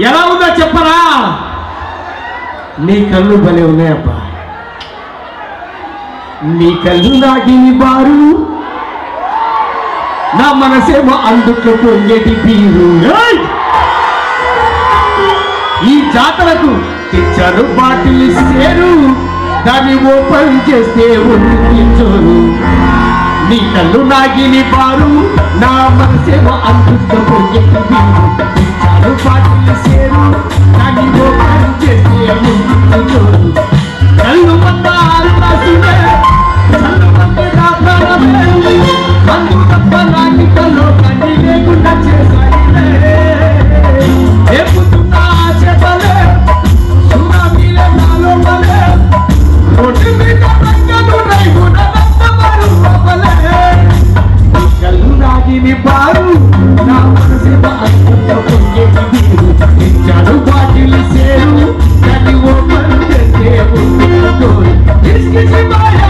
ఎలా ఉందో చెప్పరా? నీ కళ్ళు భలే ఉన్నాయబ్బా. నీ కళ్ళు నాగిని బారు, నా మనసేమో అందుట్లో పొంగేటి బీరు. ఈ జాతరకు తెచ్చాను బాటిల్ సేరు, దాన్ని ఓపెన్ చేస్తే ఉంది చోరు. నీ కళ్ళు నాగిని బారు, నా మనసేమో అందుట్లో పొంగేటి బీరు. తెచ్చాను బాటిల్ సేరు, దాన్ని ఓపెన్ చేస్తే ఉంది చోరు. కళ్ళు మందారు రాసినే చల్లమంది రాత్రమే, మందు తప్ప నాటి కల్లో కండి లేకుండా చేసాయిలే. చెప్పుతున్నా చెప్పలే, సునామీలే నాలో పలే, రోడ్డు మీద రంగను రైగున రక్తమారు పలే. కళ్ళు నాగిని బారు, నా మనసేమ అంతా పొంగేటి బీరు. తెచ్చాను బాటిల్ సేరు, దాన్ని ఓపెన్ చేస్తే ఉంది చోరు. కిసికిసి మాయా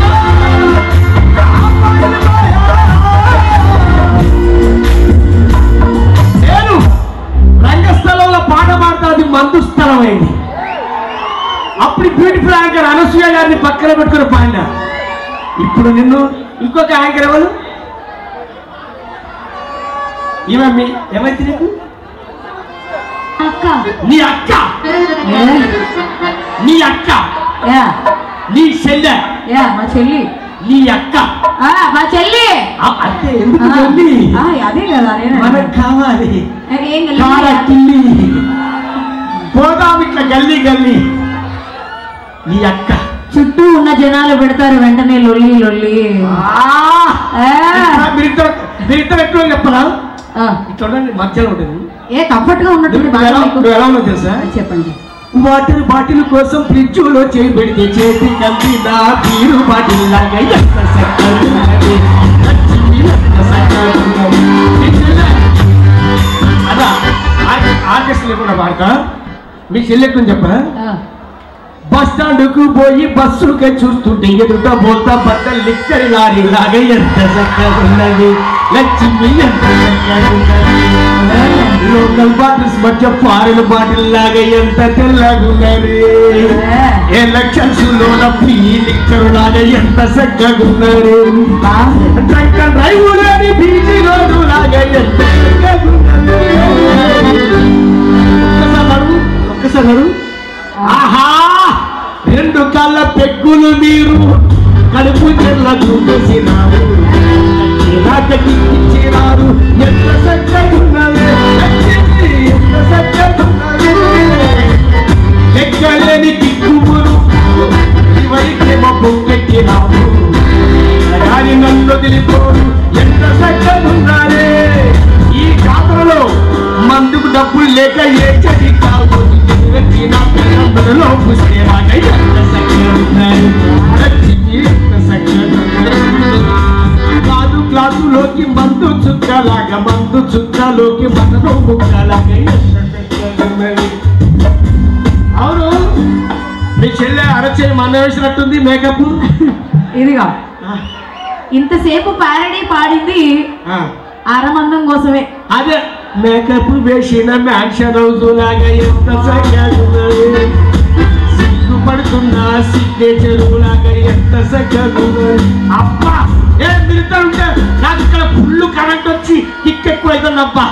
నేను రంగస్థలంలో పాట పాడుతుంది, మందు స్థలం అయింది. అప్పుడు బ్యూటిఫుల్ యాంకర్ అనసూయ గారిని పక్కన పెట్టుకుని పాడినా. ఇప్పుడు నిన్ను ఇంకొక యాంకర్ ఎవరు? ఏమమ్మి ఏమైతే నీకు? నీ అక్క, నీ అక్క, నీ చెల్లె, మా చెల్లి, నీ అక్క, మా చెల్లి. అంటే ఎందుకు చెల్లి? అదే కదా మనకు కావాలి. ఏం పోదాం ఇట్లా గల్లీ గల్లీ. నీ అక్క చుట్టూ ఉన్న జనాలు పెడతారు వెంటనే లొల్లి లొల్లి. మీరిద్దరు ఎక్కడ చెప్పరా? ఇట్లా మధ్యలో ఉంటుంది. ఏ కంఫర్ట్ గా ఉన్నట్టు ఎలా ఉన్నది తెలుసా? చెప్పండి. వాటర్ బాటిల్ కోసం ఫ్రిడ్జ్ లో చేయి పెడితే చేతి కలిపి నా బీరు బాటిల్ లాగా ఎంత సక్కగున్నది. అదా ఆర్కెస్ట్రా కూడా పాడతా. మీ చెల్లెక్కుని చెప్పరా? బస్ స్టాండ్కు పోయి బస్సుకే చూస్తుంటే ఎదుట బోల్తా బట్టలు లిక్కరి లారీ లాగా ఎంత చక్కగున్నది. లక్ష్మి ఎంత చక్కగున్నది. లోకల్ బాటిల్స్ మధ్య ఫారెన్ బాటిల్ లాగా ఎంత తెల్లగున్నది. ఎలక్షన్స్ లోన ఫ్రీ లిక్కర్ లాగా ఎంత చక్కగున్నది. ట్రక్ డ్రైవ్ లేని బీచ్ రోడ్డు లాగా ఎంత చక్కగున్నది. ఒక్కసారి ఆహా, రెండు కళ్ళ పెక్కులు మీరు కడుపు చెల్ల చూసినారు, ఇచ్చినారు. ఎంత చక్కగున్నది, ఎంత చక్కగున్నది. లెక్కలేని కిక్కుములు ఇవైకేమో పొంగెక్కినాము, కానీ నన్ను వదిలిపోరు. ఎంత చక్కగున్నదే. ఈ జాతరలో మందుకు డబ్బులు లేక ఏ చది కావు, లో పుస్తేలాగా ఎంత చక్కగున్నది. కాదు క్లాసులోకి మందు చుక్కలాగా, మందు చుక్కలోకి మనలో ముక్కలాగా ఎంత చక్కగున్నది. అవును, మీ చెల్లె అరచేయి మన వేసినట్టుంది మేకప్. ఇదిగా ఇంతసేపు ప్యారడీ పాడింది అరమందం కోసమే. అదే మేకప్ వేసిన మ్యాన్షన్ హౌస్ లాగా ఎంత చక్కగున్నది. సిగ్గుపడుతున్న సిగ్నేచర్ లాగా ఎంత చక్కగున్నది. అబ్బా ఏ మిగతా ఉంటే నాకు ఇక్కడ ఫుల్ కరెంట్ వచ్చి కిక్ ఎక్కువ అవుతుందబ్బా.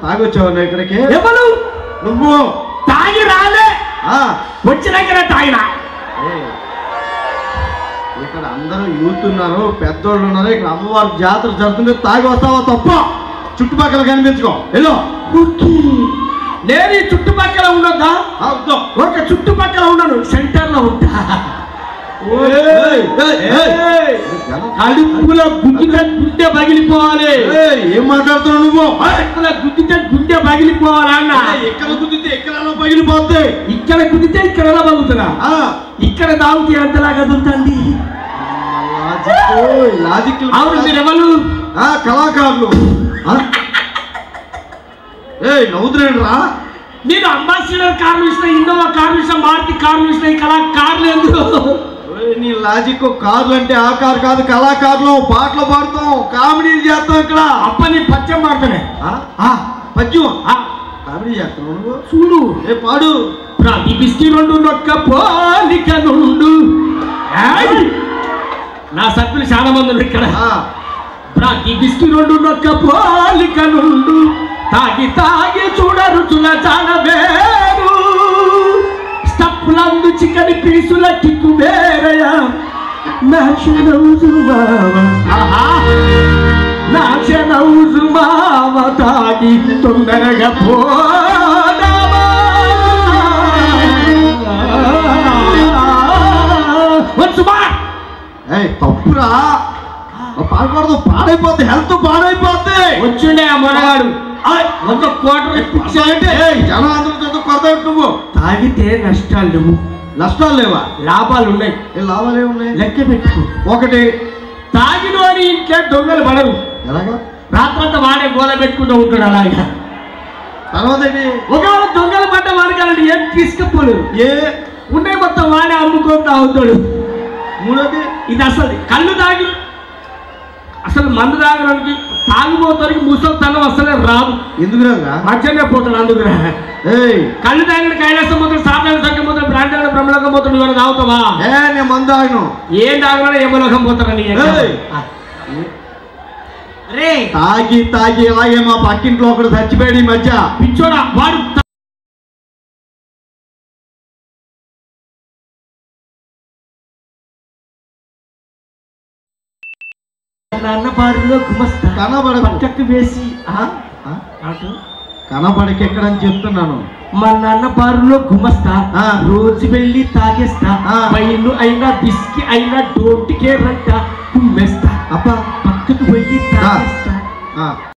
తాగొచ్చావు ఇక్కడికి? ఎవరు నువ్వు? తాగి రాలే, వచ్చినాకనే తాగినా. ఇక్కడ అందరూ యూత్ ఉన్నారు, పెద్దోళ్ళు ఉన్నారు. ఇక్కడ అమ్మవారి జాతర జరుగుతుంది. తాగి వస్తావా తప్ప చుట్టుపక్కల కనిపించుకో. ఏదో నేను ఈ చుట్టుపక్కల ఉండొద్దా? ఒక చుట్టుపక్కల ఉండను, సెంటర్ లో ఉంటా. అడుపుల గుద్దితే గుండె పగిలిపోవాలి. ఏం మాట్లాడుతున్నావు నువ్వు? అడుపుల గుద్దితే గుండె పగిలిపోవాలన్న. ఎక్కడ గుద్దితే ఎక్కడ పగిలిపోతే, ఇక్కడ గుద్దితే ఇక్కడ పగుతున్నా, ఇక్కడ తాగితే అంతలాగా దుంతండి. లాజిక్. అవును, మీరెవరు? కళాకారులు. నవ్వుతున్నాడు రా. నేను అంబాసిడర్ కార్లు ఇచ్చిన, ఇన్నోవా కార్లు ఇచ్చిన, మారుతి కార్లు ఇచ్చిన, ఈ కార్లు ఎందుకు? నీ లాజిక్ కార్లు అంటే ఆ కారు కాదు, కళాకారులు పాటలు పాడతాం, కామెడీలు చేస్తాం ఇక్కడ. అప్ప నీ పద్యం పాడుతానే పద్యం కామెడీ చేస్తున్నావు నువ్వు. చూడు ఏ పాడు. ప్రతి బిస్కి రెండు నొక్క పోలిక నుండు. నా సభ్యులు చాలా మంది ఉన్నారు ఇక్కడ. ప్రతి బిస్కి రెండు నొక్క పోలిక నుండు, తాగి తాగి చూడ రుచుల చాలా వేరు, స్టప్పులందు చికెన్ పీసుల కిక్కు వేరయా, నా షనౌజు మావ తాగి తొందరగా పోదామా. తప్పురా పాడకూడదు, పాడైపోద్ది, హెల్త్ పాడైపోద్ది. వచ్చిండే ఆ మొనగాడు జనం అందరితో కొత్త నువ్వు. తాగితే నష్టాలు లేవు. నష్టాలు లేవా? లాభాలు ఉన్నాయి. లాభాలు ఏమున్నాయి లెక్క పెట్టుకో. ఒకటి, తాగినోని ఇంట్లో దొంగలు పడరు. ఎలాగా? రాత్రంతా వాడే గోల పెట్టుకుంటూ ఉంటాడు. అలాగా తర్వాత ఒకవేళ దొంగలు పడ్డ వాడికి ఏం తీసుకపోలేదు. ఏ ఉన్నాయి మొత్తం వాడే అమ్ముకొని తాగుతాడు. మూడోది, ఇది అసలు కళ్ళు తాగి అసలు మందు తాగడానికి తాగిపోతానికి ముసలితనం అసలే రాదు. ఎందుకురా? మధ్యనే పోతాడు. అందుకురా కళ్ళు తాగిన కైలాసం పోతాడు, సాధారణ సంఖ్య పోతాడు, బ్రాండ్ బ్రహ్మలోకం పోతాడు. ఇవాళ తాగుతావా? నేను మందు తాగను. ఏం తాగినా యమలోకం పోతాడని. రే తాగి తాగి ఇలాగే మా పక్కింట్లో ఒకడు చచ్చిపోయాడు ఈ మధ్య. పిచ్చోడా వాడు. నాన్న బారులో గుమస్తా పక్కకు వేసి కనబడికి ఎక్కడని చెప్తున్నాను. మా నాన్న బారులో గుమస్తా, రోజు వెళ్ళి తాగేస్తా, మైలు అయినా బిస్కి అయినా డోంటికే రంట కుమ్మేస్తా, అబ్బా పక్కకు వెళ్ళి తాగేస్తా.